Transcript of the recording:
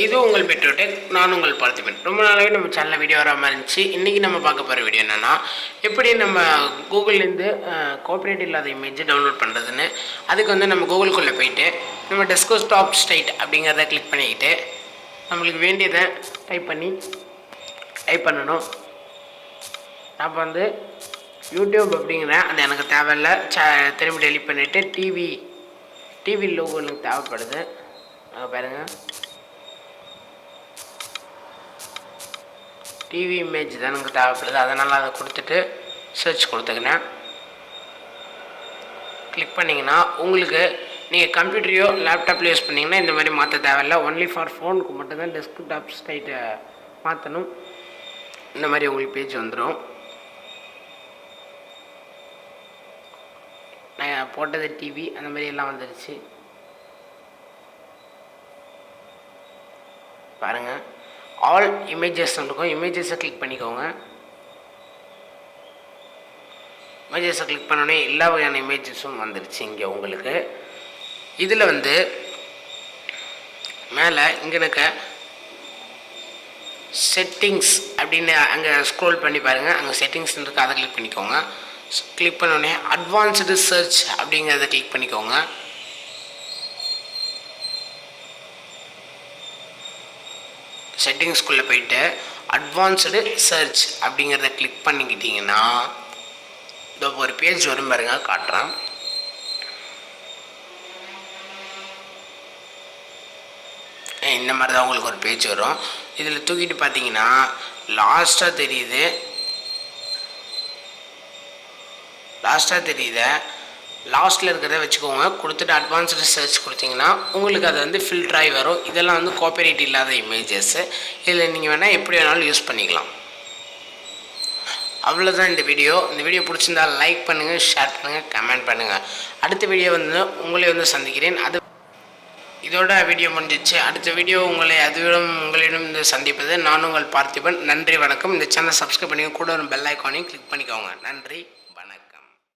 இது உங்கள் metrotech. நான் உங்கள் parthiban. ரொம்ப நாளாவே நம்ம சேனல்ல வீடியோ வராம இருந்துச்சு. இன்னைக்கு நம்ம பார்க்க போற வீடியோ என்னன்னா, எப்படி நம்ம கூகுள்ல இருந்து காப்பிரைட் இல்லாத இமேஜ் டவுன்லோட் பண்றதுன்னு. அதுக்கு வந்து நம்ம கூகுள்குள்ள போய்ட்டு நம்ம டெஸ்க்டாப் ஸ்டைட் அப்படிங்கறத கிளிக் பண்ணிட்டு நமக்கு வேண்டியதை டைப் பண்ணனும். நான் வந்து YouTube அப்படிங்கறேன். அது எனக்கு தேவையில்லை. திரும்பி டெலீட் பண்ணிட்டு டிவி லோகோ எனக்கு தேவைப்படுது. பாருங்க. டிவி இமேஜ் தான் எனக்கு தேவைப்படுது. அதனால் அதை கொடுத்துட்டு சர்ச் கொடுத்துக்கினேன். கிளிக் பண்ணிங்கன்னா உங்களுக்கு நீங்கள் கம்ப்யூட்டரையோ லேப்டாப்லையோ யூஸ் பண்ணிங்கன்னா இந்த மாதிரி மாற்ற தேவையில்லை. ஒன்லி ஃபார் ஃபோனுக்கு மட்டும்தான் டெஸ்க்டாப் ஸ்டைட்டை மாற்றணும். இந்த மாதிரி உங்களுக்கு பேஜ் வந்துடும். நான் போட்டது டிவி அந்த மாதிரி எல்லாம் வந்துடுச்சு. பாருங்கள், ஆல் இமேஜஸ் இருக்கும். இமேஜஸை கிளிக் பண்ணிக்கோங்க. இமேஜஸை கிளிக் பண்ணோடனே எல்லா வகையான இமேஜஸும் வந்துடுச்சு. இங்கே உங்களுக்கு இதில் வந்து மேலே இங்கே இருக்க செட்டிங்ஸ் அப்படின்னு அங்கே ஸ்க்ரோல் பண்ணி பாருங்கள். அங்கே செட்டிங்ஸ் இருக்குது, அதை கிளிக் பண்ணிக்கோங்க. கிளிக் பண்ணோடனே அட்வான்ஸ்டு சர்ச் அப்படிங்கிறத கிளிக் பண்ணிக்கோங்க. செட்டிங்ஸ்குள்ளே போயிட்டு அட்வான்ஸ்டு சர்ச் அப்படிங்கிறத கிளிக் பண்ணிக்கிட்டிங்கன்னா இதோ ஒரு பேஜ் வரும் பாருங்க, காட்டுறேன். இந்த மாதிரி தான் உங்களுக்கு ஒரு பேஜ் வரும். இதில் தூக்கிட்டு பார்த்தீங்கன்னா லாஸ்ட்டாக தெரியுது. லாஸ்ட்டில் இருக்கிறத வச்சுக்கோங்க. கொடுத்துட்டு அட்வான்ஸ்டு சர்ச் கொடுத்தீங்கன்னா உங்களுக்கு அது வந்து ஃபில்டர் ஆகி வரும். இதெல்லாம் வந்து காப்பிரைட் இல்லாத இமேஜஸ்ஸு. இதில் நீங்கள் வேணால் எப்படி வேணாலும் யூஸ் பண்ணிக்கலாம். அவ்வளோதான் இந்த வீடியோ. இந்த வீடியோ பிடிச்சிருந்தால் லைக் பண்ணுங்கள், ஷேர் பண்ணுங்கள், கமெண்ட் பண்ணுங்கள். அடுத்த வீடியோ வந்து உங்களை வந்து சந்திக்கிறேன். இதோட வீடியோ முடிஞ்சிச்சு. அடுத்த வீடியோ உங்களிடம் சந்திப்பது நான் உங்கள் பார்த்திபன். நன்றி, வணக்கம். இந்த சேனல் சப்ஸ்கிரைப் பண்ணி கூட ஒரு பெல் ஐக்கானையும் கிளிக் பண்ணிக்கோங்க. நன்றி.